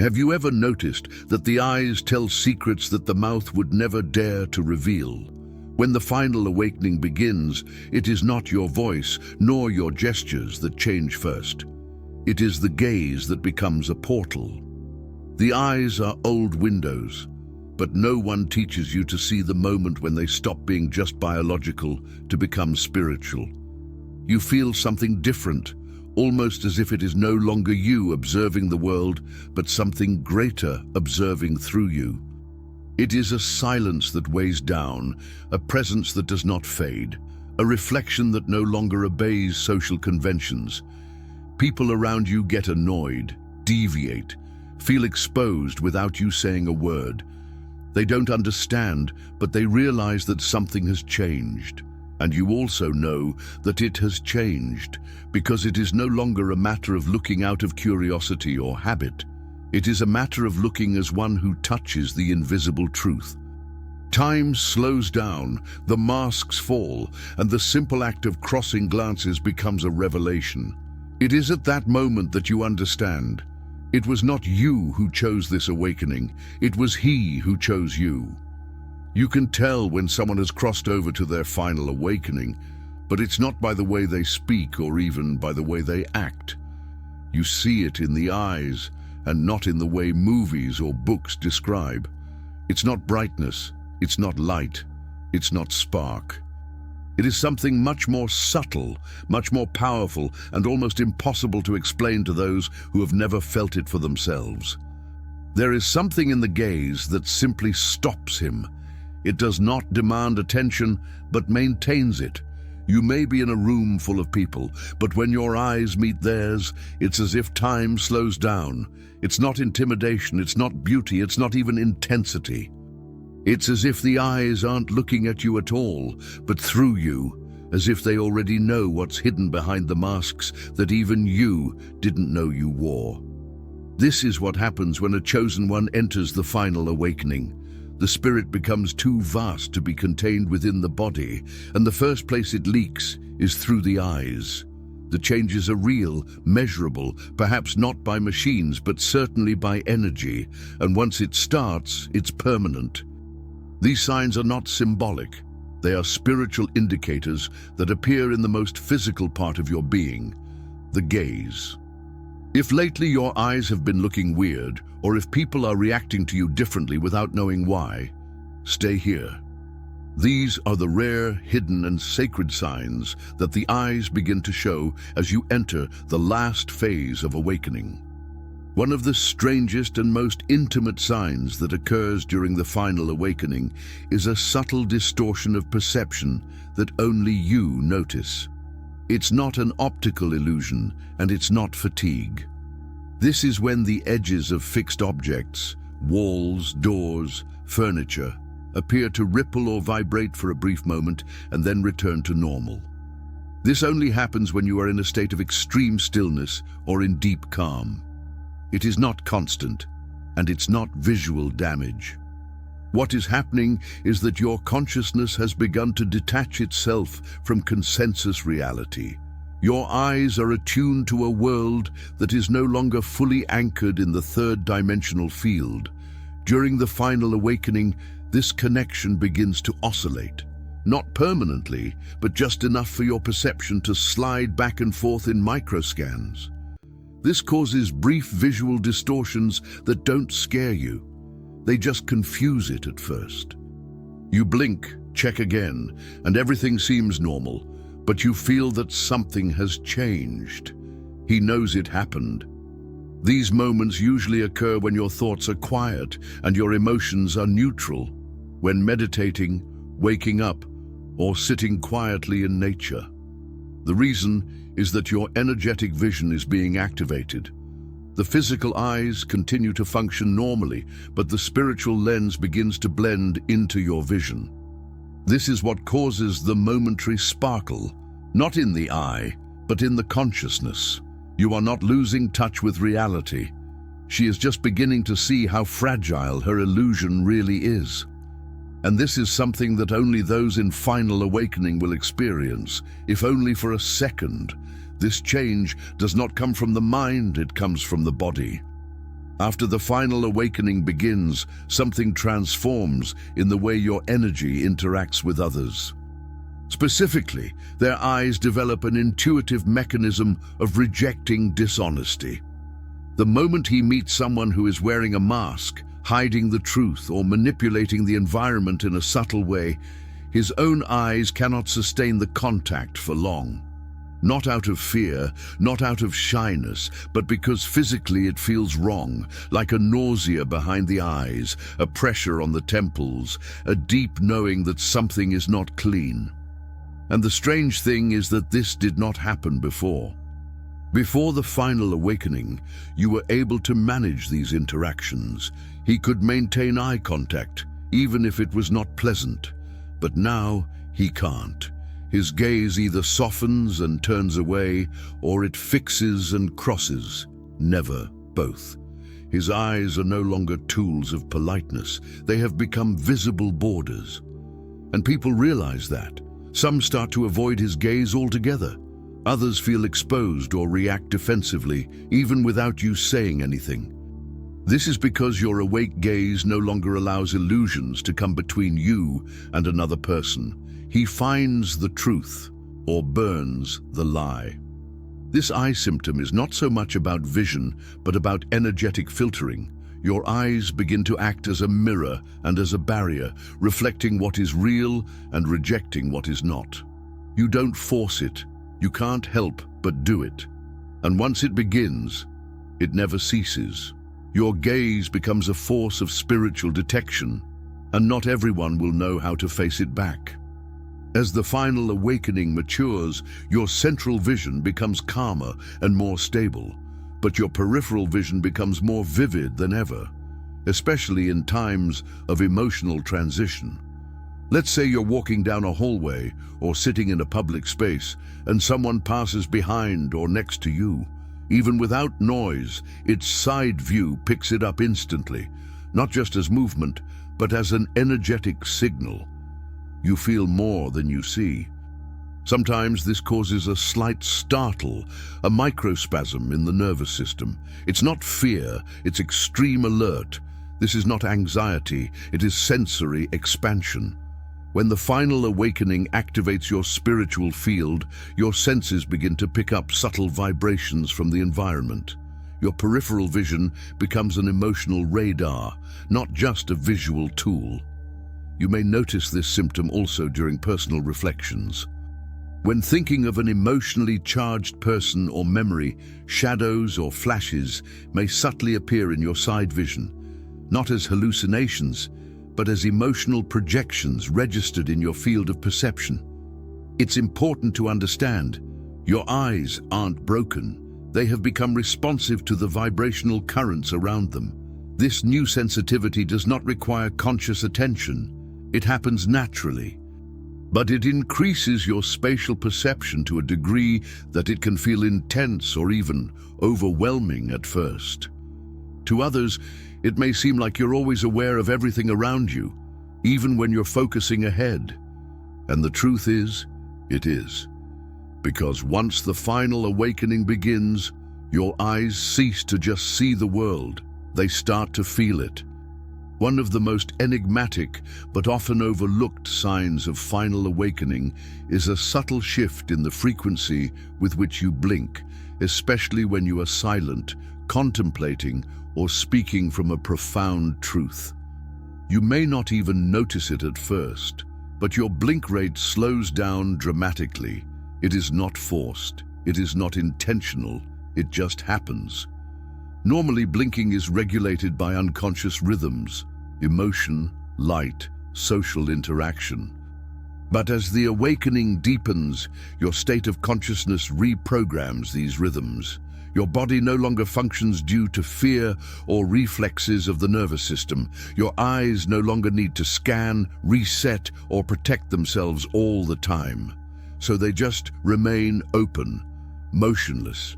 Have you ever noticed that the eyes tell secrets that the mouth would never dare to reveal? When the final awakening begins, it is not your voice nor your gestures that change first. It is the gaze that becomes a portal. The eyes are old windows, but no one teaches you to see the moment when they stop being just biological to become spiritual. You feel something different, almost as if it is no longer you observing the world, but something greater observing through you. It is a silence that weighs down, a presence that does not fade, a reflection that no longer obeys social conventions. People around you get annoyed, deviate, feel exposed without you saying a word. They don't understand, but they realize that something has changed. And you also know that it has changed, because it is no longer a matter of looking out of curiosity or habit. It is a matter of looking as one who touches the invisible truth. Time slows down, the masks fall, and the simple act of crossing glances becomes a revelation. It is at that moment that you understand. It was not you who chose this awakening, it was he who chose you. You can tell when someone has crossed over to their final awakening, but it's not by the way they speak or even by the way they act. You see it in the eyes and not in the way movies or books describe. It's not brightness, it's not light, it's not spark. It is something much more subtle, much more powerful, and almost impossible to explain to those who have never felt it for themselves. There is something in the gaze that simply stops him. It does not demand attention, but maintains it. You may be in a room full of people, but when your eyes meet theirs, it's as if time slows down. It's not intimidation, it's not beauty, it's not even intensity. It's as if the eyes aren't looking at you at all, but through you, as if they already know what's hidden behind the masks that even you didn't know you wore. This is what happens when a chosen one enters the final awakening. The spirit becomes too vast to be contained within the body, and the first place it leaks is through the eyes. The changes are real, measurable, perhaps not by machines, but certainly by energy, and once it starts, it's permanent. These signs are not symbolic. They are spiritual indicators that appear in the most physical part of your being, the gaze. If lately your eyes have been looking weird, or if people are reacting to you differently without knowing why, stay here. These are the rare, hidden, and sacred signs that the eyes begin to show as you enter the last phase of awakening. One of the strangest and most intimate signs that occurs during the final awakening is a subtle distortion of perception that only you notice. It's not an optical illusion, and it's not fatigue. This is when the edges of fixed objects, walls, doors, furniture, appear to ripple or vibrate for a brief moment and then return to normal. This only happens when you are in a state of extreme stillness or in deep calm. It is not constant, and it's not visual damage. What is happening is that your consciousness has begun to detach itself from consensus reality. Your eyes are attuned to a world that is no longer fully anchored in the third-dimensional field. During the final awakening, this connection begins to oscillate. Not permanently, but just enough for your perception to slide back and forth in microscans. This causes brief visual distortions that don't scare you. They just confuse it at first. You blink, check again, and everything seems normal, but you feel that something has changed. He knows it happened. These moments usually occur when your thoughts are quiet and your emotions are neutral, when meditating, waking up, or sitting quietly in nature. The reason is that your energetic vision is being activated. The physical eyes continue to function normally, but the spiritual lens begins to blend into your vision. This is what causes the momentary sparkle, not in the eye, but in the consciousness. You are not losing touch with reality. She is just beginning to see how fragile her illusion really is. And this is something that only those in final awakening will experience, if only for a second. This change does not come from the mind, it comes from the body. After the final awakening begins, something transforms in the way your energy interacts with others. Specifically, their eyes develop an intuitive mechanism of rejecting dishonesty. The moment he meets someone who is wearing a mask, hiding the truth, or manipulating the environment in a subtle way, his own eyes cannot sustain the contact for long. Not out of fear, not out of shyness, but because physically it feels wrong, like a nausea behind the eyes, a pressure on the temples, a deep knowing that something is not clean. And the strange thing is that this did not happen before. Before the final awakening, you were able to manage these interactions. He could maintain eye contact, even if it was not pleasant. But now, he can't. His gaze either softens and turns away, or it fixes and crosses. Never both. His eyes are no longer tools of politeness. They have become visible borders. And people realize that. Some start to avoid his gaze altogether. Others feel exposed or react defensively, even without you saying anything. This is because your awake gaze no longer allows illusions to come between you and another person. He finds the truth, or burns the lie. This eye symptom is not so much about vision, but about energetic filtering. Your eyes begin to act as a mirror and as a barrier, reflecting what is real and rejecting what is not. You don't force it. You can't help but do it. And once it begins, it never ceases. Your gaze becomes a force of spiritual detection, and not everyone will know how to face it back. As the final awakening matures, your central vision becomes calmer and more stable, but your peripheral vision becomes more vivid than ever, especially in times of emotional transition. Let's say you're walking down a hallway or sitting in a public space and someone passes behind or next to you. Even without noise, its side view picks it up instantly, not just as movement, but as an energetic signal. You feel more than you see. Sometimes this causes a slight startle, a microspasm in the nervous system. It's not fear, it's extreme alert. This is not anxiety, it is sensory expansion. When the final awakening activates your spiritual field, your senses begin to pick up subtle vibrations from the environment. Your peripheral vision becomes an emotional radar, not just a visual tool. You may notice this symptom also during personal reflections. When thinking of an emotionally charged person or memory, shadows or flashes may subtly appear in your side vision, not as hallucinations, but as emotional projections registered in your field of perception. It's important to understand, your eyes aren't broken. They have become responsive to the vibrational currents around them. This new sensitivity does not require conscious attention. It happens naturally. But it increases your spatial perception to a degree that it can feel intense or even overwhelming at first. To others, it may seem like you're always aware of everything around you, even when you're focusing ahead. And the truth is, it is. Because once the final awakening begins, your eyes cease to just see the world, they start to feel it. One of the most enigmatic but often overlooked signs of final awakening is a subtle shift in the frequency with which you blink, especially when you are silent, contemplating, or speaking from a profound truth. You may not even notice it at first, but your blink rate slows down dramatically. It is not forced, it is not intentional, it just happens. Normally, blinking is regulated by unconscious rhythms, emotion, light, social interaction. But as the awakening deepens, your state of consciousness reprograms these rhythms. Your body no longer functions due to fear or reflexes of the nervous system. Your eyes no longer need to scan, reset, or protect themselves all the time. So they just remain open, motionless.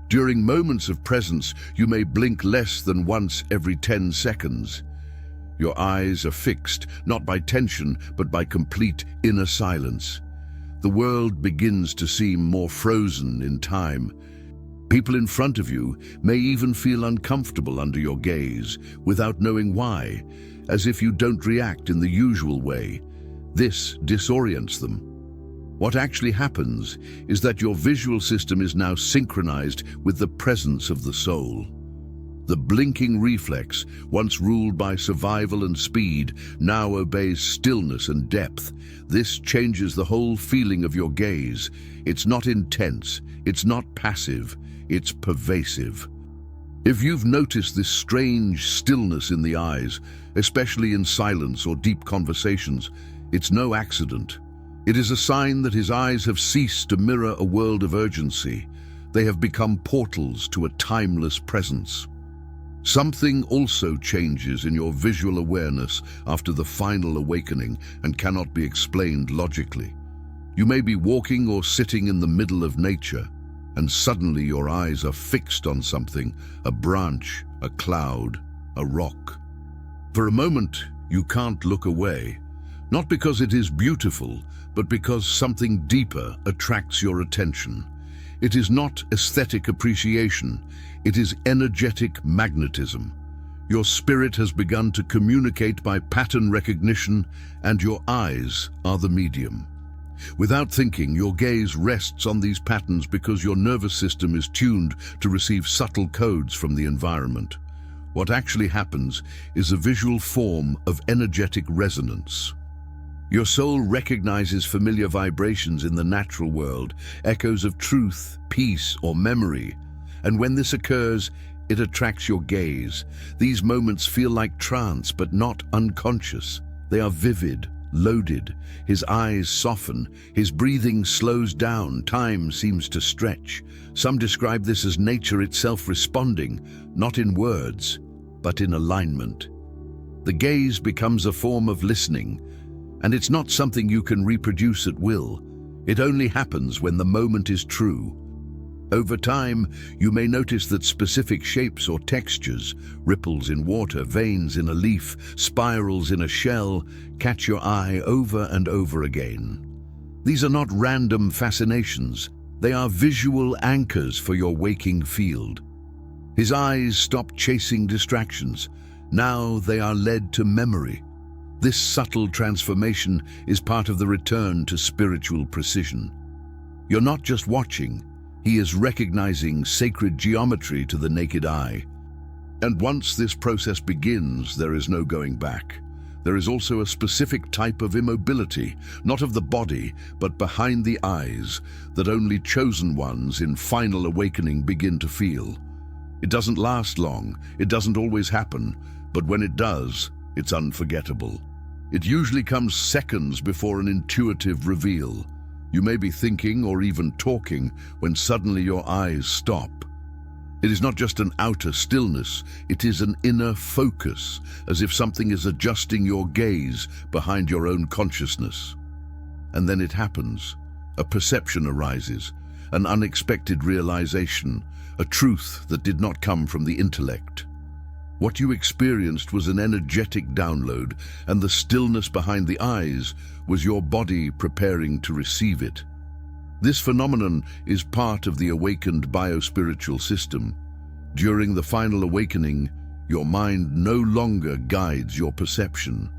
During moments of presence, you may blink less than once every 10 seconds. Your eyes are fixed, not by tension, but by complete inner silence. The world begins to seem more frozen in time. People in front of you may even feel uncomfortable under your gaze without knowing why, as if you don't react in the usual way. This disorients them. What actually happens is that your visual system is now synchronized with the presence of the soul. The blinking reflex, once ruled by survival and speed, now obeys stillness and depth. This changes the whole feeling of your gaze. It's not intense, it's not passive, it's pervasive. If you've noticed this strange stillness in the eyes, especially in silence or deep conversations, it's no accident. It is a sign that his eyes have ceased to mirror a world of urgency. They have become portals to a timeless presence. Something also changes in your visual awareness after the final awakening and cannot be explained logically. You may be walking or sitting in the middle of nature, and suddenly your eyes are fixed on something, a branch, a cloud, a rock. For a moment, you can't look away, not because it is beautiful, but because something deeper attracts your attention. It is not aesthetic appreciation, it is energetic magnetism. Your spirit has begun to communicate by pattern recognition, and your eyes are the medium. Without thinking, your gaze rests on these patterns because your nervous system is tuned to receive subtle codes from the environment. What actually happens is a visual form of energetic resonance. Your soul recognizes familiar vibrations in the natural world, echoes of truth, peace, or memory. And when this occurs, it attracts your gaze. These moments feel like trance, but not unconscious. They are vivid, loaded. His eyes soften, his breathing slows down, time seems to stretch. Some describe this as nature itself responding, not in words, but in alignment. The gaze becomes a form of listening, and it's not something you can reproduce at will. It only happens when the moment is true. Over time, you may notice that specific shapes or textures, ripples in water, veins in a leaf, spirals in a shell, catch your eye over and over again. These are not random fascinations. They are visual anchors for your waking field. His eyes stop chasing distractions. Now they are led to memory. This subtle transformation is part of the return to spiritual precision. You're not just watching, he is recognizing sacred geometry to the naked eye. And once this process begins, there is no going back. There is also a specific type of immobility, not of the body, but behind the eyes, that only chosen ones in final awakening begin to feel. It doesn't last long, it doesn't always happen, but when it does, it's unforgettable. It usually comes seconds before an intuitive reveal. You may be thinking or even talking when suddenly your eyes stop. It is not just an outer stillness, it is an inner focus, as if something is adjusting your gaze behind your own consciousness. And then it happens. A perception arises, an unexpected realization, a truth that did not come from the intellect. What you experienced was an energetic download, and the stillness behind the eyes was your body preparing to receive it. This phenomenon is part of the awakened biospiritual system. During the final awakening, your mind no longer guides your perception.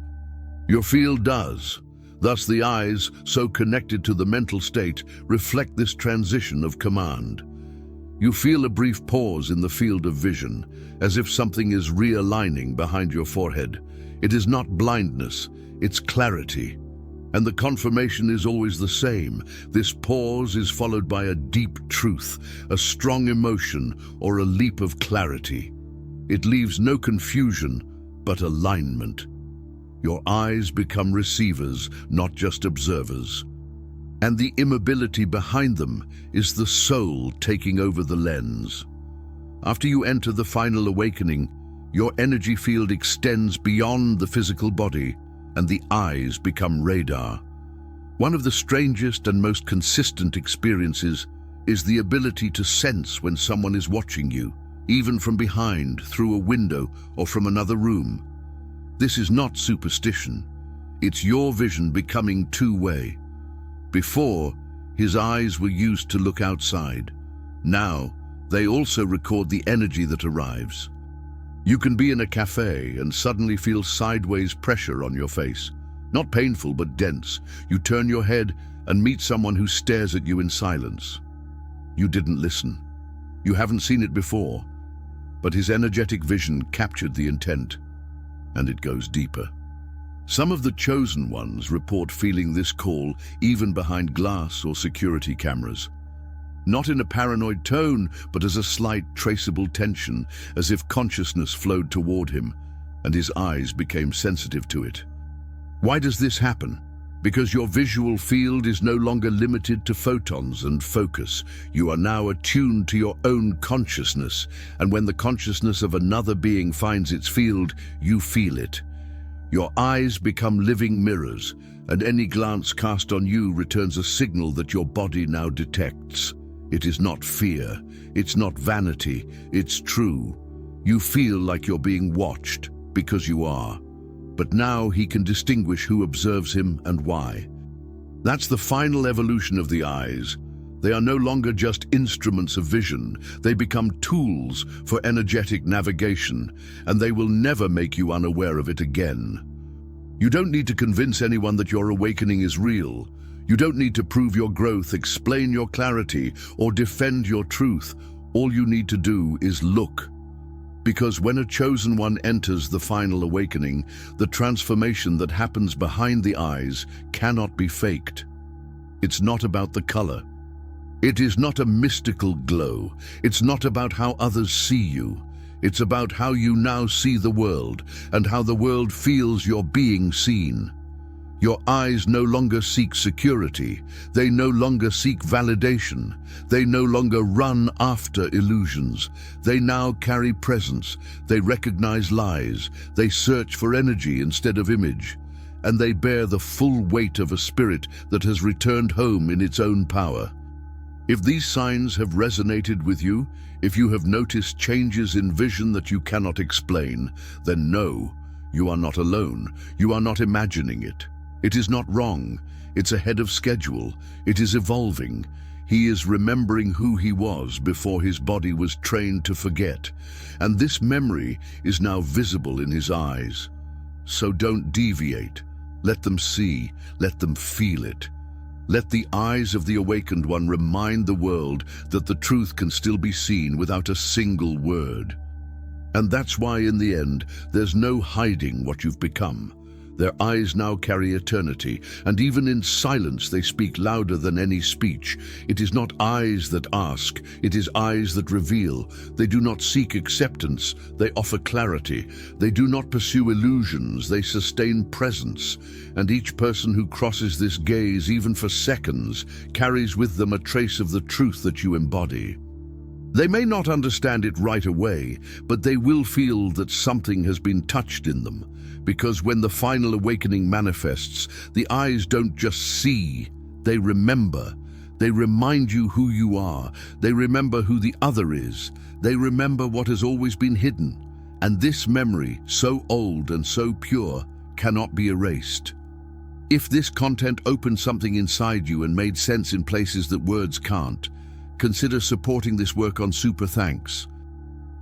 Your field does. Thus the eyes, so connected to the mental state, reflect this transition of command. You feel a brief pause in the field of vision, as if something is realigning behind your forehead. It is not blindness, it's clarity. And the confirmation is always the same. This pause is followed by a deep truth, a strong emotion, or a leap of clarity. It leaves no confusion, but alignment. Your eyes become receivers, not just observers. And the immobility behind them is the soul taking over the lens. After you enter the final awakening, your energy field extends beyond the physical body, and the eyes become radar. One of the strangest and most consistent experiences is the ability to sense when someone is watching you, even from behind, through a window, or from another room. This is not superstition. It's your vision becoming two-way. Before, his eyes were used to look outside. Now, They also record the energy that arrives. You can be in a cafe and suddenly feel sideways pressure on your face. Not painful, but dense. You turn your head and meet someone who stares at you in silence. You didn't listen. You haven't seen it before, but his energetic vision captured the intent, and it goes deeper. Some of the chosen ones report feeling this call even behind glass or security cameras. Not in a paranoid tone, but as a slight traceable tension, as if consciousness flowed toward him, and his eyes became sensitive to it. Why does this happen? Because your visual field is no longer limited to photons and focus. You are now attuned to your own consciousness, and when the consciousness of another being finds its field, you feel it. Your eyes become living mirrors, and any glance cast on you returns a signal that your body now detects. It is not fear, it's not vanity, it's true. You feel like you're being watched, because you are. But now he can distinguish who observes him and why. That's the final evolution of the eyes. They are no longer just instruments of vision, they become tools for energetic navigation, and they will never make you unaware of it again. You don't need to convince anyone that your awakening is real. You don't need to prove your growth, explain your clarity, or defend your truth. All you need to do is look. Because when a chosen one enters the final awakening, the transformation that happens behind the eyes cannot be faked. It's not about the color. It is not a mystical glow. It's not about how others see you. It's about how you now see the world and how the world feels you're being seen. Your eyes no longer seek security. They no longer seek validation. They no longer run after illusions. They now carry presence. They recognize lies. They search for energy instead of image. And they bear the full weight of a spirit that has returned home in its own power. If these signs have resonated with you, if you have noticed changes in vision that you cannot explain, then know, you are not alone. You are not imagining it. It is not wrong. It's ahead of schedule. It is evolving. He is remembering who he was before his body was trained to forget. And this memory is now visible in his eyes. So don't deviate. Let them see. Let them feel it. Let the eyes of the awakened one remind the world that the truth can still be seen without a single word. And that's why in the end, there's no hiding what you've become. Their eyes now carry eternity, and even in silence they speak louder than any speech. It is not eyes that ask, it is eyes that reveal. They do not seek acceptance, they offer clarity. They do not pursue illusions, they sustain presence. And each person who crosses this gaze, even for seconds, carries with them a trace of the truth that you embody. They may not understand it right away, but they will feel that something has been touched in them. Because when the final awakening manifests, the eyes don't just see, they remember. They remind you who you are. They remember who the other is. They remember what has always been hidden. And this memory, so old and so pure, cannot be erased. If this content opened something inside you and made sense in places that words can't, consider supporting this work on Super Thanks.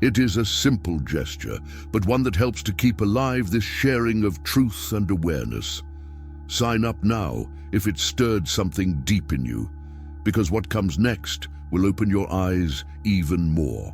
It is a simple gesture, but one that helps to keep alive this sharing of truth and awareness. Sign up now if it stirred something deep in you, because what comes next will open your eyes even more.